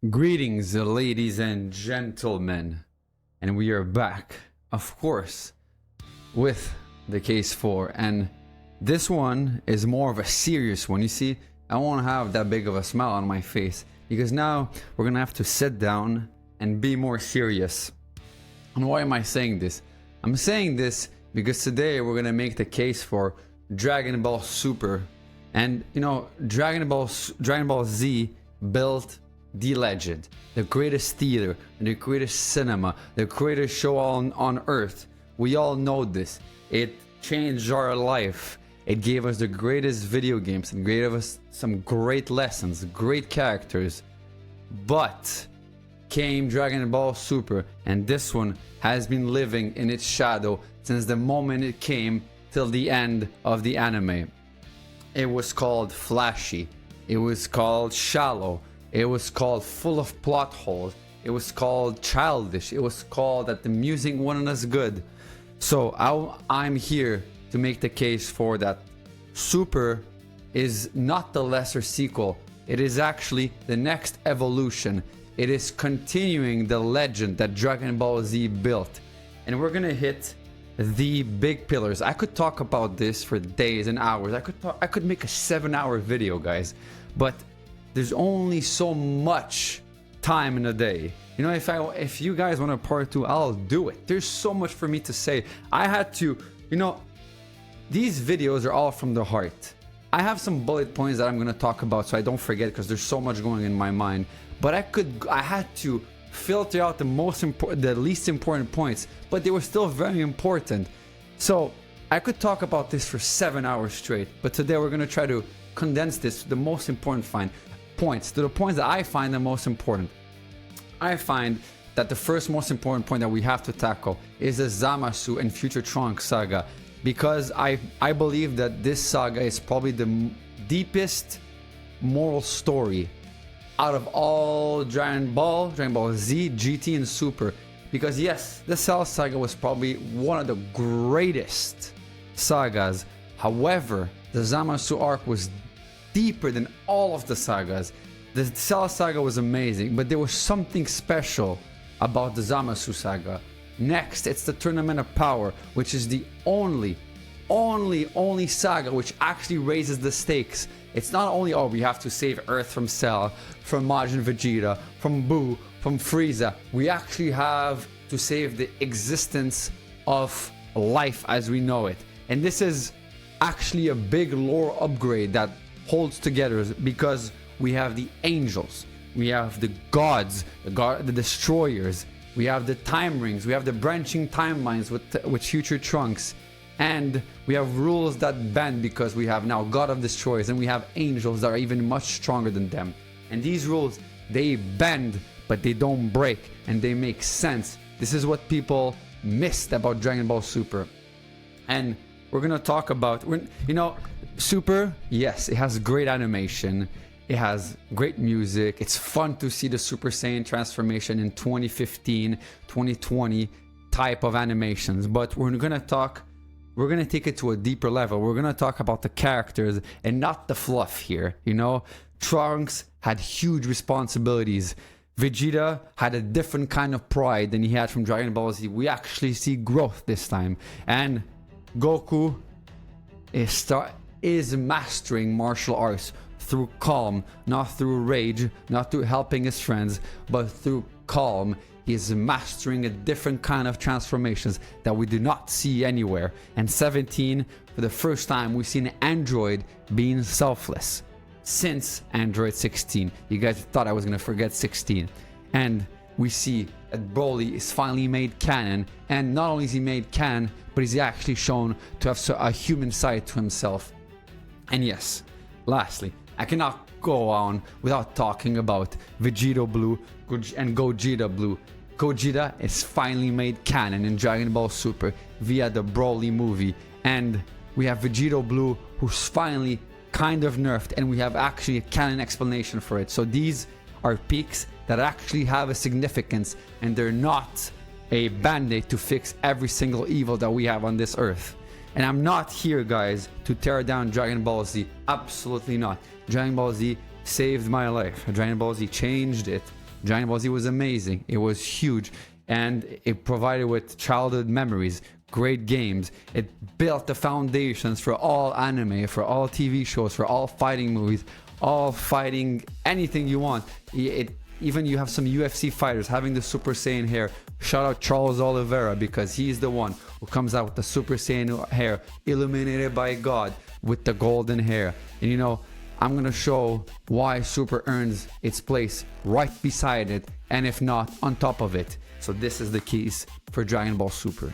Greetings, ladies and gentlemen, and we are back, of course, with the case 4. And this one is more of a serious one. You see, I won't have that big of a smile on my face because now we're gonna have to sit down and be more serious. And why am I saying this? I'm saying this because today we're gonna make the case for Dragon Ball Super. And you know, Dragon Ball Z built the legend, the greatest theater, the greatest cinema, the greatest show on earth. We all know this. It changed our life. It gave us the greatest video games and gave us some great lessons, great characters. But came Dragon Ball Super, and this one has been living in its shadow since the moment it came till the end of the anime. It was called flashy. It was called shallow. It was called full of plot holes. It was called childish. It was called that the music wasn't as good. So I'm here to make the case for that Super is not the lesser sequel. It is actually the next evolution. It is continuing the legend that Dragon Ball Z built. And we're gonna hit the big pillars. I could talk about this for days and hours. I could make a 7-hour video, guys. But there's only so much time in a day. You know, if you guys want a part 2, I'll do it. There's so much for me to say. I had to, you know, these videos are all from the heart. I have some bullet points that I'm gonna talk about so I don't forget because there's so much going in my mind. But I had to filter out the least important points, but they were still very important. So I could talk about this for 7 hours straight, but today we're gonna try to condense this to the most important points, to the points that I find the most important. I find that the first most important point that we have to tackle is the Zamasu and Future Trunks saga, because I believe that this saga is probably the deepest moral story out of all Dragon Ball Z, GT, and Super. Because yes, the Cell saga was probably one of the greatest sagas. However, the Zamasu arc was deeper than all of the sagas. The Cell saga was amazing, but there was something special about the Zamasu saga. Next, it's the Tournament of Power, which is the only saga which actually raises the stakes. It's not only, oh, we have to save Earth from Cell, from Majin Vegeta, from Buu, from Frieza. We actually have to save the existence of life as we know it. And this is actually a big lore upgrade that holds together, because we have the angels, we have the gods, the destroyers, we have the time rings, we have the branching timelines with Future Trunks, and we have rules that bend because we have now God of Destroyers, and we have angels that are even much stronger than them. And these rules, they bend, but they don't break, and they make sense. This is what people missed about Dragon Ball Super. And we're gonna talk about, you know, Super, yes, it has great animation, it has great music, it's fun to see the Super Saiyan transformation in 2015, 2020 type of animations, but we're gonna take it to a deeper level. We're gonna talk about the characters and not the fluff here, you know? Trunks had huge responsibilities. Vegeta had a different kind of pride than he had from Dragon Ball Z. We actually see growth this time. And Goku is mastering martial arts through calm, not through rage, not through helping his friends, but through calm. He is mastering a different kind of transformations that we do not see anywhere. And 17, for the first time, we've seen an android being selfless since Android 16. You guys thought I was gonna forget 16. And we see that Broly is finally made canon, and not only is he made canon, but he's actually shown to have a human side to himself. And yes, lastly, I cannot go on without talking about Vegeta Blue and Gogeta Blue. Gogeta is finally made canon in Dragon Ball Super via the Broly movie, and we have Vegeta Blue who's finally kind of nerfed, and we have actually a canon explanation for it. So these are peaks that actually have a significance, and they're not a band-aid to fix every single evil that we have on this earth. And I'm not here, guys, to tear down Dragon Ball Z. Absolutely not. Dragon Ball Z saved my life. Dragon Ball Z changed it. Dragon Ball Z was amazing. It was huge. And it provided with childhood memories, great games. It built the foundations for all anime, for all TV shows, for all fighting movies, all fighting, anything you want. Even you have some UFC fighters having the Super Saiyan hair. Shout out Charles Oliveira, because he's the one who comes out with the Super Saiyan hair, illuminated by God with the golden hair. And you know, I'm gonna show why Super earns its place right beside it, and if not, on top of it. So this is the keys for Dragon Ball Super.